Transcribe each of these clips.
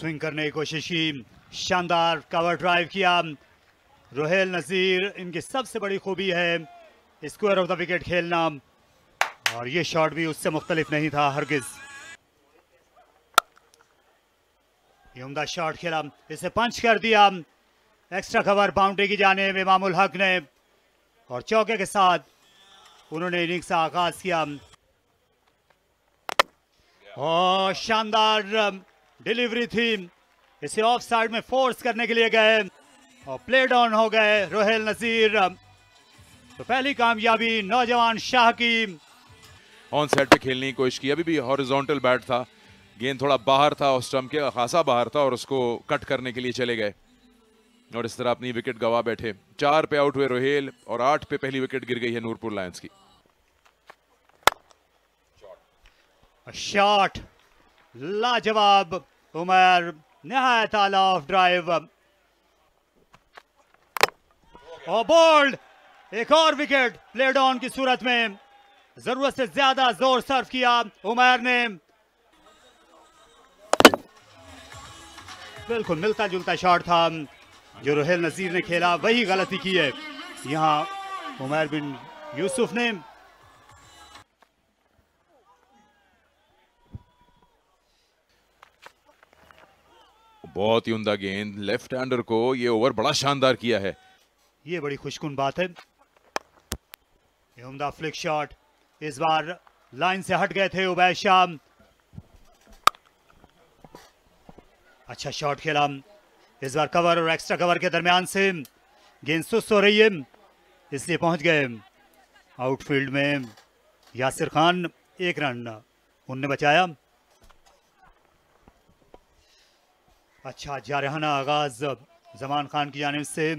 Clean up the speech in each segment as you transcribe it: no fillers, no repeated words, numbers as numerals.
Swing करने की कोशिश की, शानदार कवर ड्राइव किया। रोहेल नजीर, इनकी सबसे बड़ी खूबी है स्क्वायर ऑफ द विकेट खेलना, और ये शॉट भी उससे मुख्तलिफ नहीं था हरगिज। ये उम्दा शॉट खेला, इसे पंच कर दिया, एक्स्ट्रा कवर बाउंड्री की जानिब इमामुल हक ने, और चौके के साथ उन्होंने इनिंग्स का आगाज किया। और शानदार डिलीवरी थी, इसे ऑफ साइड में फोर्स करने के लिए गए और प्ले डाउन हो गए रोहेल नजीर। तो पहली कामयाबी नौजवान शाह की। ऑन साइड पे खेलने की कोशिश की, अभी भी हॉरिजॉन्टल बैट था, गेंद थोड़ा बाहर था, उस स्टंप के खासा बाहर था, और उसको कट करने के लिए चले गए और इस तरह अपनी विकेट गवा बैठे। 4 पे आउट हुए रोहेल और 8 पे पहली विकेट गिर गई है नूरपुर लायंस की। शॉट लाजवाब, उमर निहायत आला ऑफ ड्राइव और बोल्ड, एक और विकेट प्ले डाउन की सूरत में। जरूरत से ज्यादा जोर सर्व किया उमर ने, बिल्कुल मिलता जुलता शॉट था जो रोहेल नजीर ने खेला, वही गलती की है यहां उमर बिन यूसुफ ने। बहुत ही उम्दा गेंद, लेफ्ट हैंडर को ये ओवर बड़ा शानदार किया है। ये बड़ी खुशकुन बात है। ये उम्दा फ्लिक शॉट, इस बार लाइन से हट गए थे उबैद शाह। अच्छा शॉट खेला, इस बार कवर और एक्स्ट्रा कवर के दरमियान से गेंद सुस्त हो रही है, इसलिए पहुंच गए आउटफील्ड में यासिर खान। 1 रन उनने बचाया। अच्छा जारहाना आगाज जमान खान की जानिब से।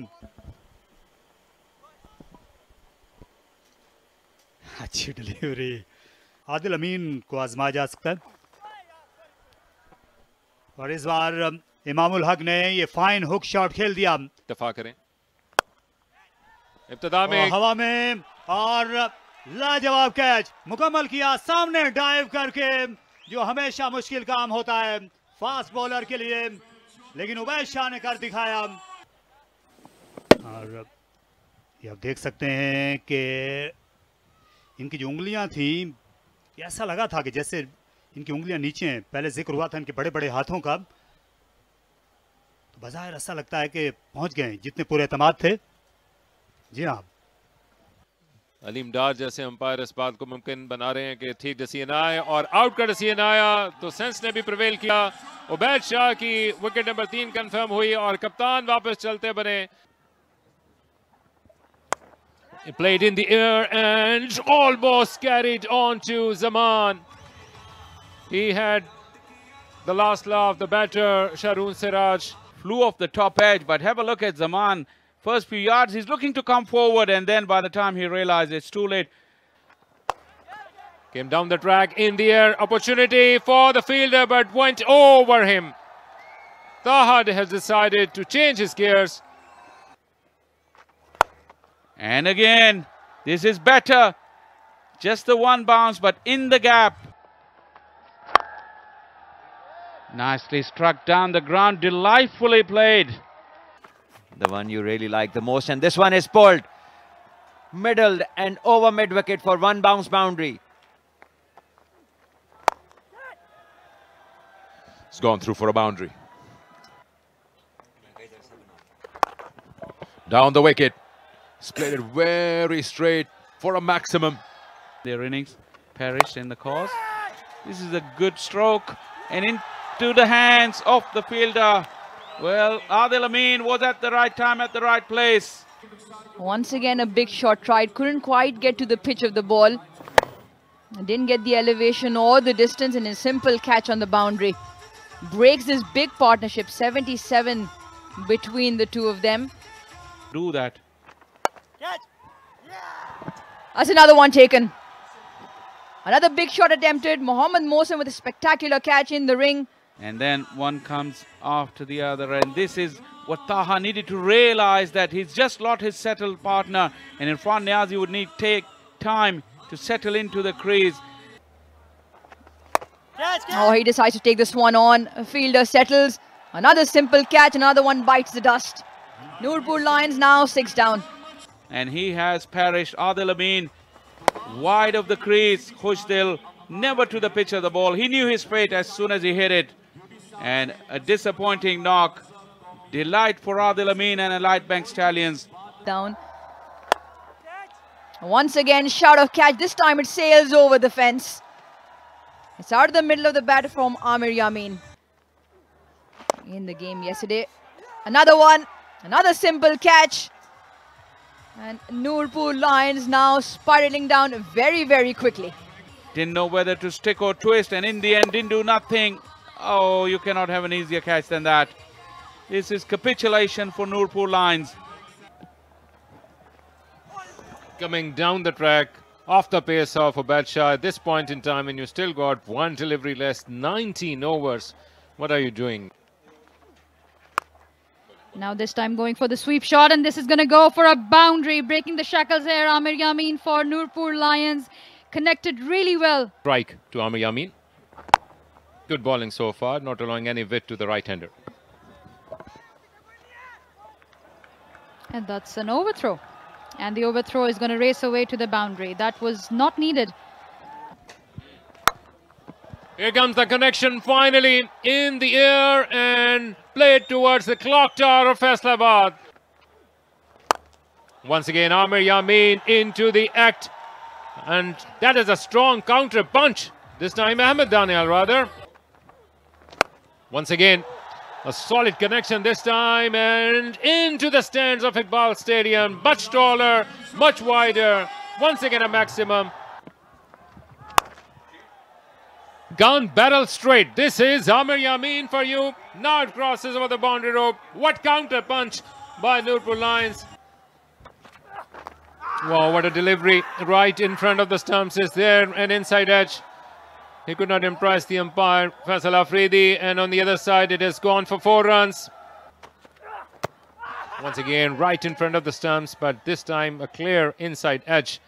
अच्छी डिलीवरी, आदिल अमीन को आजमाया जा सकता है। और इस बार इमामुल हक ने ये फाइन हुक शॉट खेल दिया। दफा करें इब्तिदा में हवा में, और लाजवाब कैच मुकम्मल किया सामने डाइव करके, जो हमेशा मुश्किल काम होता है फास्ट बॉलर के लिए, लेकिन उबैद शाह ने कर दिखाया। और ये आप देख सकते हैं कि इनकी जो उंगलियां थी, ऐसा लगा था कि जैसे इनकी उंगलियां नीचे हैं। पहले जिक्र हुआ था इनके बड़े बड़े हाथों का, तो बज़ाहिर ऐसा लगता है कि पहुंच गए जितने पूरे एतमाद थे। जी हाँ, अलीम डार जैसे अंपायर इस बात को मुमकिन बना रहे हैं कि ठीक डिसीजन आए, और आउट का डिसीजन आया तो सेंस ने भी प्रिवेल किया। उबैद शाह की विकेट नंबर 3 कंफर्म हुई और कप्तान वापस चलते बने। He played in the air and almost carried on to Zaman. He had the last laugh, the batter Shahrun Siraj. Flew off the top edge, but have a look at Zaman. First few yards, he's looking to come forward, and then by the time he realized it's too late. Came down the track in the air, opportunity for the fielder, but went over him. Taha has decided to change his gears. And again, this is better. Just the one bounce, but in the gap. Nicely struck down the ground, delightfully played. The one you really like the most, and this one is pulled. Middled and over mid wicket for 1 bounce boundary. It's gone through for a boundary. Down the wicket. It's played it very straight for a maximum. Their innings perished in the cause. This is a good stroke and into the hands of the fielder. Well, Adil Amin was at the right time, at the right place. Once again, a big shot tried. Couldn't quite get to the pitch of the ball. Didn't get the elevation or the distance, and a simple catch on the boundary. Breaks this big partnership, 77 between the two of them. Do that. That's another one taken. Another big shot attempted. Mohammad Mohsen with a spectacular catch in the ring. And then one comes after the other, and this is what Taha needed to realize, that he's just lost his settled partner, and Irfan Niazi would need take time to settle into the crease. Oh, he decides to take this one on. Fielder settles. Another simple catch, another one bites the dust. Nurpur Lions now 6 down. And he has perished. Adil Amin wide of the crease. Khushdil never to the pitch of the ball. He knew his fate as soon as he hit it. And a disappointing knock. Delight for Adil Amin and Elite Bank Stallions. Down. Once again, shout of catch. This time it sails over the fence. It's out of the middle of the bat from Amir Yamin. In the game yesterday. Another one. Another simple catch. And Nurpur Lions now spiraling down very, very quickly. Didn't know whether to stick or twist, and in the end didn't do nothing. Oh, you cannot have an easier catch than that. This is capitulation for Nurpur Lions. Coming down the track, off the pace of Badshah at this point in time, and you still got one delivery less, 19 overs. What are you doing? Now this time going for the sweep shot, and this is going to go for a boundary, breaking the shackles here. Amir Yamin for Nurpur Lions, connected really well. Strike to Amir Yamin. Good bowling so far, not allowing any width to the right-hander. And that's an overthrow. And the overthrow is going to race away to the boundary. That was not needed. Here comes the connection finally in the air and played towards the clock tower of Faisalabad. Once again, Amir Yamin into the act. And that is a strong counter punch. This time Ahmed Danial rather. Once again, a solid connection this time and into the stands of Iqbal Stadium. Much taller, much wider. Once again a maximum. Gun barrel straight. This is Amir Yamin for you. Now it crosses over the boundary rope. What counter punch by Nurpur Lions. Wow, what a delivery. Right in front of the stumps is there. An inside edge. He could not impress the umpire, Faisal Afridi. And on the other side, it has gone for 4 runs. Once again, right in front of the stumps. But this time, a clear inside edge.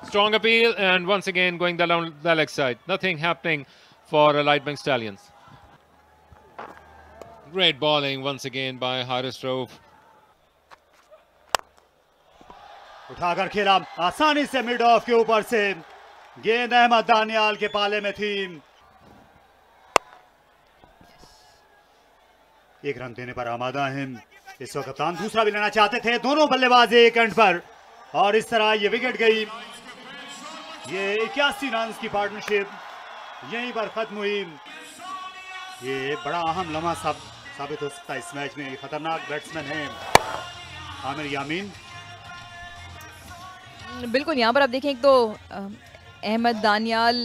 Strong appeal, and once again going the leg side. Nothing happening for Elite Bank Stallions. Great bowling once again by Haris Rauf. उठाकर खेला आसानी से mid of के ऊपर से गेंद अहमद दानियाल के पाले में थी। एक रन देने पर आमादा हैं। इस वक्त कप्तान दूसरा भी लेना चाहते थे। दोनों बल्लेबाज एक एंड पर और इस तरह ये विकेट गई। ये 81 रन की पार्टनरशिप यहीं पर खत्म हुई। ये बड़ा अहम लम्हा साबित हो सकता है इस मैच में। खतरनाक बैट्समैन हैं आमिर यामीन। बिल्कुल, यहाँ पर आप देखें एक तो अहमद दानियाल,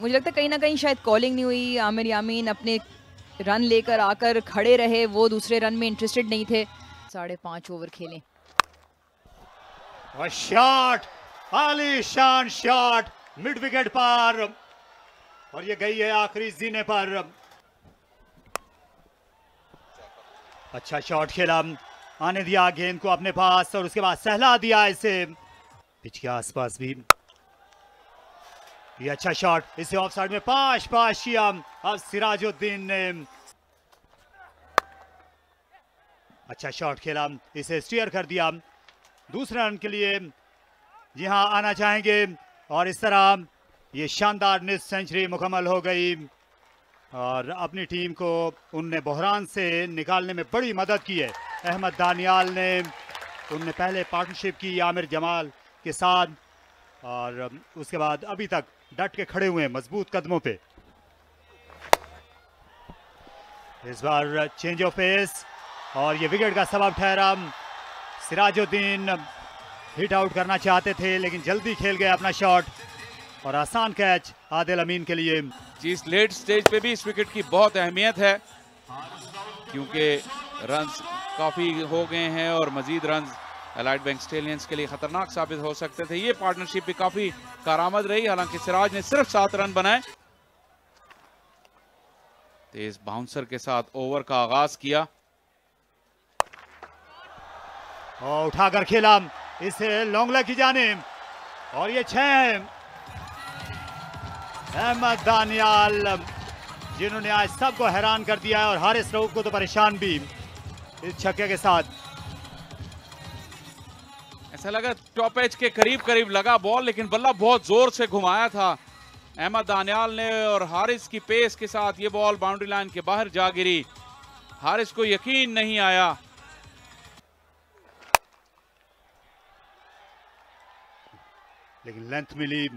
मुझे लगता है कहीं ना कहीं शायद कॉलिंग नहीं हुई। आमिर यामीन अपने रन लेकर आकर खड़े रहे, वो दूसरे रन में इंटरेस्टेड नहीं थे। 5.5 ओवर खेलें और शॉट, आलीशान शॉट मिड विकेट पर और ये गई है आखिरी जीने पर। अच्छा शॉट खेला, आने दिया गेंद को अपने पास और उसके बाद सहला दिया इसे पिच के आसपास भी। ये अच्छा शॉट, इसे ऑफ साइड में पाश किया। अब सिराजुद्दीन ने अच्छा शॉट खेला, इसे स्टीयर कर दिया दूसरे रन के लिए। जी हाँ, आना चाहेंगे और इस तरह ये शानदार निस्फ सेंचुरी मुकम्मल हो गई और अपनी टीम को उनने बहरान से निकालने में बड़ी मदद की है। अहमद दानियाल ने उनने पहले पार्टनरशिप की आमिर जमाल के साथ और उसके बाद अभी तक डट के खड़े हुए हैं मजबूत कदमों पे। इस बार चेंज ऑफ पेस और ये विकेट का सबब ठहरा। सिराजुद्दीन हिट आउट करना चाहते थे लेकिन जल्दी खेल गए अपना शॉट और आसान कैच आदिल अमीन के लिए। जी, इस लेट स्टेज पे भी इस विकेट की बहुत अहमियत है क्योंकि रन्स काफ़ी हो गए हैं और मजीद रन्स एलाइट बैंक स्टेलियंस के लिए खतरनाक साबित हो सकते थे। ये पार्टनरशिप भी काफ़ी कारआमद रही, हालांकि सिराज ने सिर्फ 7 रन बनाए। तेज बाउंसर के साथ ओवर का आगाज किया और उठाकर खेला इसे लॉन्ग लेग की जानिब और ये 6 है। अहमद दानियाल जिन्होंने आज सबको हैरान कर दिया है और हारिस रऊफ को तो परेशान भी इस छक्के के साथ। ऐसा लगा टॉप एज के करीब करीब लगा बॉल, लेकिन बल्ला बहुत जोर से घुमाया था अहमद दानियाल ने और हारिस की पेस के साथ ये बॉल बाउंड्री लाइन के बाहर जा गिरी। हारिस को यकीन नहीं आया। लेकिन लेंथ मिली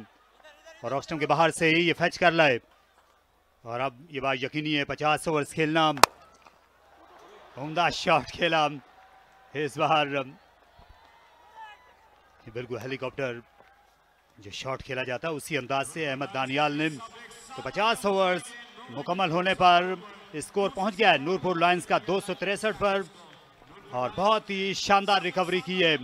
और ऑफ स्टंप के बाहर से ही ये फैच कर लाए। और अब ये बात यकीनी है 50 ओवर्स खेलना। उम्दा शॉट खेला इस बार, बिल्कुल हेलीकॉप्टर जो शॉट खेला जाता है उसी अंदाज से अहमद दानियाल ने। तो 50 ओवर्स मुकम्मल होने पर स्कोर पहुंच गया है नूरपुर लायंस का 263 पर और बहुत ही शानदार रिकवरी की है